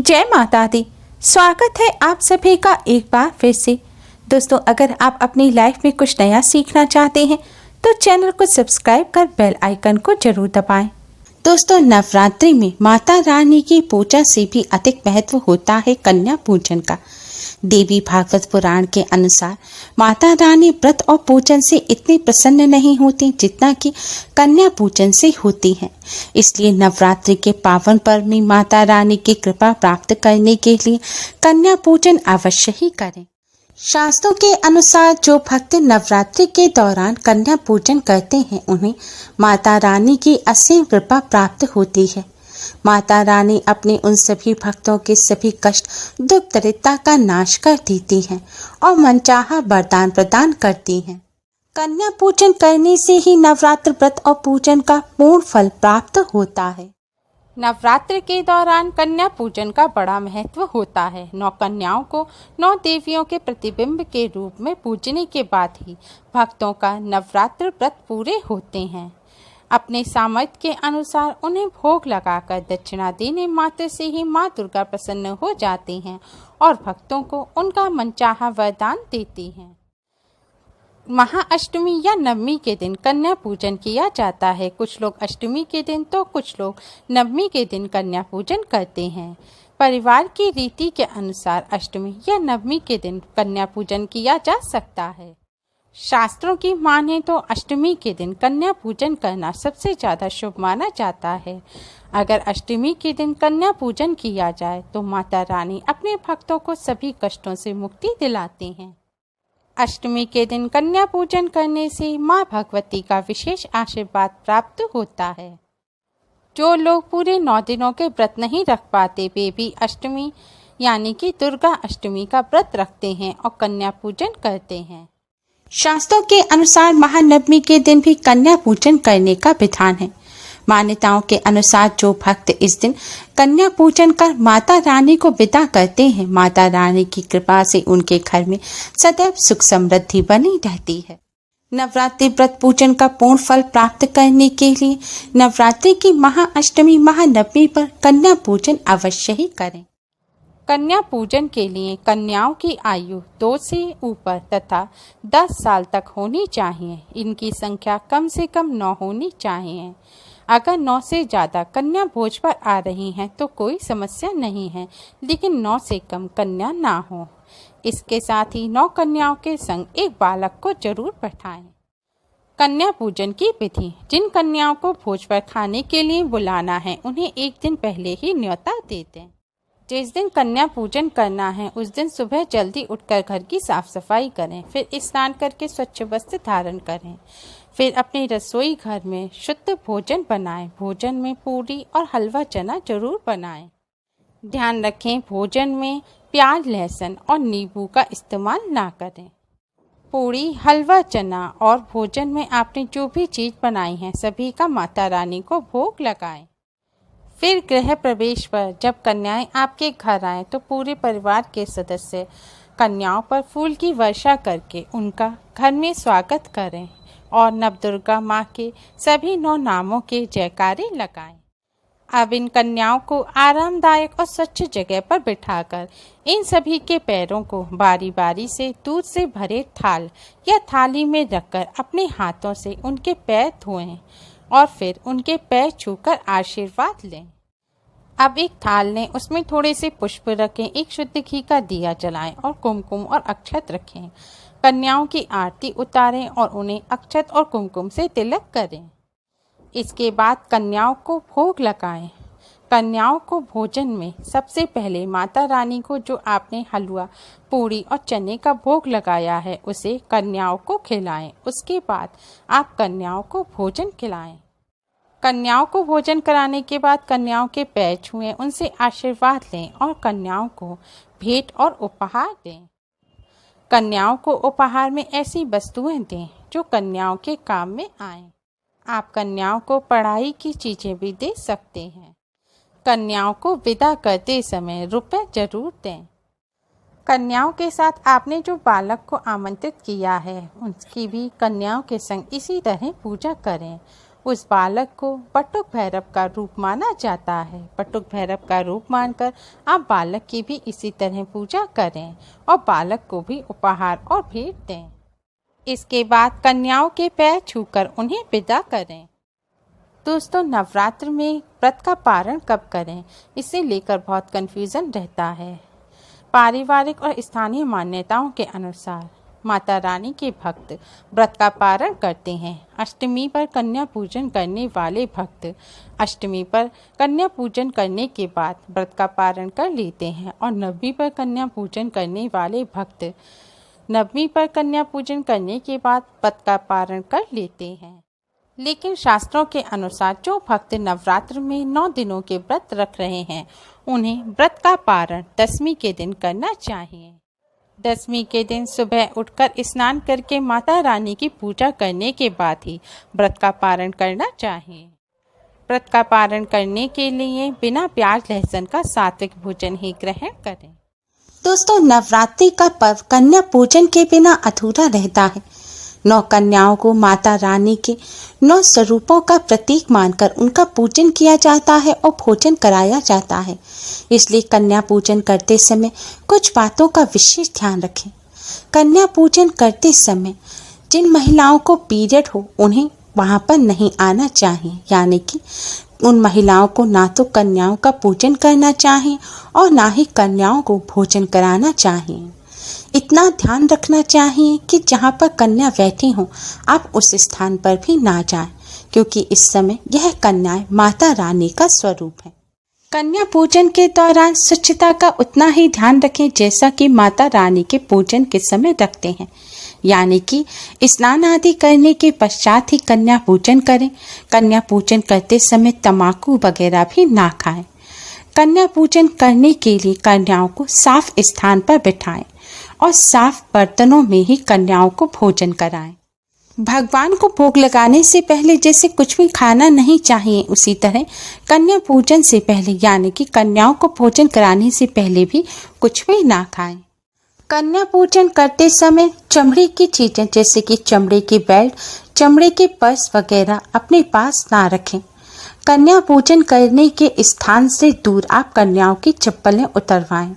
जय माता दी। स्वागत है आप सभी का एक बार फिर से। दोस्तों, अगर आप अपनी लाइफ में कुछ नया सीखना चाहते हैं तो चैनल को सब्सक्राइब कर बेल आइकन को जरूर दबाएं। दोस्तों, नवरात्रि में माता रानी की पूजा से भी अधिक महत्व होता है कन्या पूजन का। देवी भागवत पुराण के अनुसार माता रानी व्रत और पूजन से इतनी प्रसन्न नहीं होती जितना कि कन्या पूजन से होती हैं। इसलिए नवरात्रि के पावन पर्व में माता रानी की कृपा प्राप्त करने के लिए कन्या पूजन अवश्य ही करें। शास्त्रों के अनुसार जो भक्त नवरात्रि के दौरान कन्या पूजन करते हैं उन्हें माता रानी की असीम कृपा प्राप्त होती है। माता रानी अपने उन सभी भक्तों के सभी कष्ट दुख दरिद्रता का नाश कर देती हैं और मनचाहा वरदान प्रदान करती हैं। कन्या पूजन करने से ही नवरात्र व्रत और पूजन का पूर्ण फल प्राप्त होता है। नवरात्र के दौरान कन्या पूजन का बड़ा महत्व होता है। 9 कन्याओं को 9 देवियों के प्रतिबिंब के रूप में पूजने के बाद ही भक्तों का नवरात्र व्रत पूरे होते हैं। अपने सामर्थ्य के अनुसार उन्हें भोग लगाकर दक्षिणा देने मात्र से ही माँ दुर्गा प्रसन्न हो जाती हैं और भक्तों को उनका मनचाहा वरदान देती हैं। महाअष्टमी या नवमी के दिन कन्या पूजन किया जाता है। कुछ लोग अष्टमी के दिन तो कुछ लोग नवमी के दिन कन्या पूजन करते हैं। परिवार की रीति के अनुसार अष्टमी या नवमी के दिन कन्या पूजन किया जा सकता है। शास्त्रों की माने तो अष्टमी के दिन कन्या पूजन करना सबसे ज़्यादा शुभ माना जाता है। अगर अष्टमी के दिन कन्या पूजन किया जाए तो माता रानी अपने भक्तों को सभी कष्टों से मुक्ति दिलाती हैं। अष्टमी के दिन कन्या पूजन करने से माँ भगवती का विशेष आशीर्वाद प्राप्त होता है। जो लोग पूरे 9 दिनों के व्रत नहीं रख पाते वे भी अष्टमी यानी कि दुर्गा अष्टमी का व्रत रखते हैं और कन्या पूजन करते हैं। शास्त्रों के अनुसार महानवमी के दिन भी कन्या पूजन करने का विधान है। मान्यताओं के अनुसार जो भक्त इस दिन कन्या पूजन कर माता रानी को विदा करते हैं, माता रानी की कृपा से उनके घर में सदैव सुख समृद्धि बनी रहती है। नवरात्रि व्रत पूजन का पूर्ण फल प्राप्त करने के लिए नवरात्रि की महाअष्टमी महानवमी पर कन्या पूजन अवश्य ही करें। कन्या पूजन के लिए कन्याओं की आयु 2 से ऊपर तथा 10 साल तक होनी चाहिए। इनकी संख्या कम से कम 9 होनी चाहिए। अगर 9 से ज़्यादा कन्या भोज पर आ रही हैं तो कोई समस्या नहीं है, लेकिन 9 से कम कन्या ना हो। इसके साथ ही 9 कन्याओं के संग एक बालक को जरूर बैठाएं। कन्या पूजन की विधि। जिन कन्याओं को भोज पर खाने के लिए बुलाना है उन्हें एक दिन पहले ही न्योता दे दें। जिस दिन कन्या पूजन करना है उस दिन सुबह जल्दी उठकर घर की साफ सफाई करें, फिर स्नान करके स्वच्छ वस्त्र धारण करें, फिर अपने रसोई घर में शुद्ध भोजन बनाएं। भोजन में पूरी और हलवा चना जरूर बनाएं। ध्यान रखें भोजन में प्याज लहसुन और नींबू का इस्तेमाल ना करें। पूरी हलवा चना और भोजन में आपने जो भी चीज़ बनाई है सभी का माता रानी को भोग लगाएं। फिर गृह प्रवेश पर जब कन्याएं आपके घर आएं तो पूरे परिवार के सदस्य कन्याओं पर फूल की वर्षा करके उनका घर में स्वागत करें और नवदुर्गा माँ के सभी 9 नामों के जयकारे लगाएं। अब इन कन्याओं को आरामदायक और स्वच्छ जगह पर बिठाकर इन सभी के पैरों को बारी बारी से दूध से भरे थाल या थाली में रखकर अपने हाथों से उनके पैर धोएं और फिर उनके पैर छूकर आशीर्वाद लें। अब एक थाल लें, उसमें थोड़े से पुष्प रखें, एक शुद्ध घी का दिया जलाएं और कुमकुम और अक्षत रखें। कन्याओं की आरती उतारें और उन्हें अक्षत और कुमकुम से तिलक करें। इसके बाद कन्याओं को भोग लगाएं। कन्याओं को भोजन में सबसे पहले माता रानी को जो आपने हलवा पूरी और चने का भोग लगाया है उसे कन्याओं को खिलाएं। उसके बाद आप कन्याओं को भोजन खिलाएं। कन्याओं को भोजन कराने के बाद कन्याओं के पैर छुएं, उनसे आशीर्वाद लें और कन्याओं को भेंट और उपहार दें। कन्याओं को उपहार में ऐसी वस्तुएं दें जो कन्याओं के काम में आएं। आप कन्याओं को पढ़ाई की चीज़ें भी दे सकते हैं। कन्याओं को विदा करते समय रुपए जरूर दें। कन्याओं के साथ आपने जो बालक को आमंत्रित किया है उसकी भी कन्याओं के संग इसी तरह पूजा करें उस बालक को बटुक भैरव का रूप माना जाता है। बटुक भैरव का रूप मानकर आप बालक की भी इसी तरह पूजा करें और बालक को भी उपहार और भेंट दें। इसके बाद कन्याओं के पैर छूकर उन्हें विदा करें। दोस्तों, नवरात्र में व्रत का पारण कब करें, इसे लेकर बहुत कन्फ्यूज़न रहता है। पारिवारिक और स्थानीय मान्यताओं के अनुसार माता रानी के भक्त व्रत का पारण करते हैं। अष्टमी पर कन्या पूजन करने वाले भक्त अष्टमी पर कन्या पूजन करने के बाद व्रत का पारण कर लेते हैं और नवमी पर कन्या पूजन करने वाले भक्त नवमी पर कन्या पूजन करने के बाद व्रत का पारण कर लेते हैं। लेकिन शास्त्रों के अनुसार जो भक्त नवरात्र में 9 दिनों के व्रत रख रहे हैं, उन्हें व्रत का पारण दशमी के दिन करना चाहिए। दशमी के दिन सुबह उठकर स्नान करके माता रानी की पूजा करने के बाद ही व्रत का पारण करना चाहिए। व्रत का पारण करने के लिए बिना प्याज लहसुन का सात्विक भोजन ही ग्रहण करें। दोस्तों, नवरात्रि का पर्व कन्या पूजन के बिना अधूरा रहता है। 9 कन्याओं को माता रानी के 9 स्वरूपों का प्रतीक मानकर उनका पूजन किया जाता है और भोजन कराया जाता है। इसलिए कन्या पूजन करते समय कुछ बातों का विशेष ध्यान रखें। कन्या पूजन करते समय जिन महिलाओं को पीरियड हो, उन्हें वहां पर नहीं आना चाहिए, यानी कि उन महिलाओं को ना तो कन्याओं का पूजन करना चाहिए और ना ही कन्याओं को भोजन कराना चाहिए। इतना ध्यान रखना चाहिए कि जहाँ पर कन्या बैठी हो, आप उस स्थान पर भी ना जाएं, क्योंकि इस समय यह कन्याएं माता रानी का स्वरूप है। कन्या पूजन के दौरान स्वच्छता का उतना ही ध्यान रखें जैसा कि माता रानी के पूजन के समय रखते हैं, यानी कि स्नान आदि करने के पश्चात ही कन्या पूजन करें। कन्या पूजन करते समय तम्बाकू वगैरह भी ना खाएं। कन्या पूजन करने के लिए कन्याओं को साफ स्थान पर बिठाएं और साफ बर्तनों में ही कन्याओं को भोजन कराएं। भगवान को भोग लगाने से पहले जैसे कुछ भी खाना नहीं चाहिए, उसी तरह कन्या पूजन से पहले यानी कि कन्याओं को भोजन कराने से पहले भी कुछ भी ना खाएं। कन्या पूजन करते समय चमड़े की चीजें जैसे कि चमड़े की बेल्ट, चमड़े के पर्स वगैरह अपने पास ना रखें। कन्या पूजन करने के स्थान से दूर आप कन्याओं की चप्पलें उतरवाएं।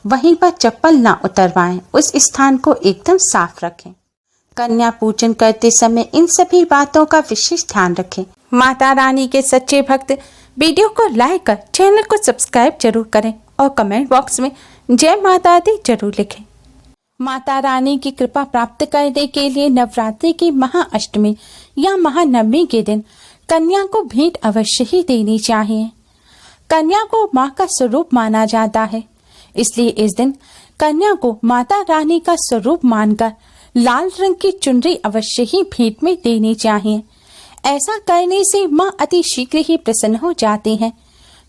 वहीं पर चप्पल ना उतरवाएं, उस स्थान को एकदम साफ रखें। कन्या पूजन करते समय इन सभी बातों का विशेष ध्यान रखें। माता रानी के सच्चे भक्त वीडियो को लाइक कर चैनल को सब्सक्राइब जरूर करें और कमेंट बॉक्स में जय माता दी जरूर लिखें। माता रानी की कृपा प्राप्त करने के लिए नवरात्रि की महाअष्टमी या महानवमी के दिन कन्या को भेंट अवश्य ही देनी चाहिए। कन्या को माँ का स्वरूप माना जाता है, इसलिए इस दिन कन्या को माता रानी का स्वरूप मानकर लाल रंग की चुनरी अवश्य ही भेंट में देनी चाहिए। ऐसा करने से माँ अति शीघ्र ही प्रसन्न हो जाती हैं,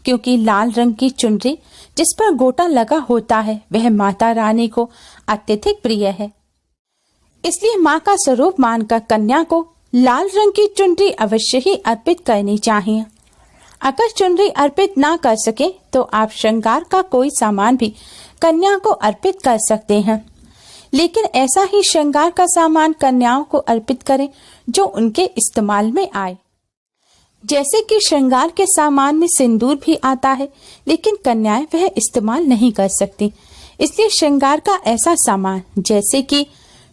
क्योंकि लाल रंग की चुनरी जिस पर गोटा लगा होता है वह माता रानी को अत्यधिक प्रिय है। इसलिए माँ का स्वरूप मानकर कन्या को लाल रंग की चुनरी अवश्य ही अर्पित करनी चाहिए। अगर चुनरी अर्पित ना कर सके तो आप श्रृंगार का कोई सामान भी कन्या को अर्पित कर सकते हैं, लेकिन ऐसा ही श्रृंगार का सामान कन्याओं को अर्पित करें जो उनके इस्तेमाल में आए। जैसे कि श्रृंगार के सामान में सिंदूर भी आता है, लेकिन कन्याएं वह इस्तेमाल नहीं कर सकती। इसलिए श्रृंगार का ऐसा सामान जैसे कि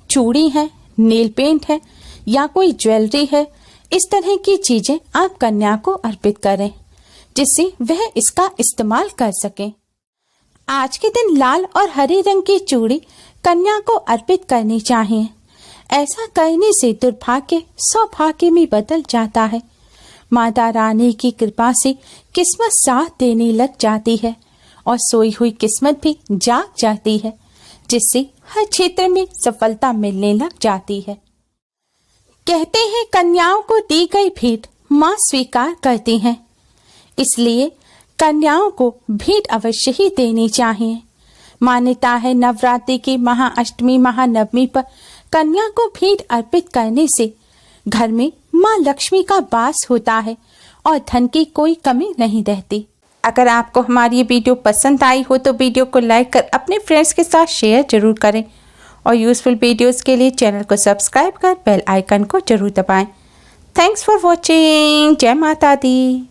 चूड़ी है, नेल पेंट है या कोई ज्वेलरी है, इस तरह की चीजें आप कन्या को अर्पित करें जिससे वह इसका इस्तेमाल कर सके। आज के दिन लाल और हरे रंग की चूड़ी कन्या को अर्पित करनी चाहिए। ऐसा करने से दुर्भाग्य सौभाग्य में बदल जाता है। माता रानी की कृपा से किस्मत साथ देने लग जाती है और सोई हुई किस्मत भी जाग जाती है, जिससे हर क्षेत्र में सफलता मिलने लग जाती है। कहते हैं कन्याओं को दी गई भेंट माँ स्वीकार करती हैं, इसलिए कन्याओं को भेंट अवश्य ही देनी चाहिए। मान्यता है नवरात्रि की महाअष्टमी महानवमी पर कन्या को भेंट अर्पित करने से घर में माँ लक्ष्मी का वास होता है और धन की कोई कमी नहीं रहती। अगर आपको हमारी ये वीडियो पसंद आई हो तो वीडियो को लाइक कर अपने फ्रेंड्स के साथ शेयर जरूर करें और यूजफुल वीडियोस के लिए चैनल को सब्सक्राइब कर बेल आइकन को जरूर दबाएं थैंक्स फॉर वॉचिंग। जय माता दी।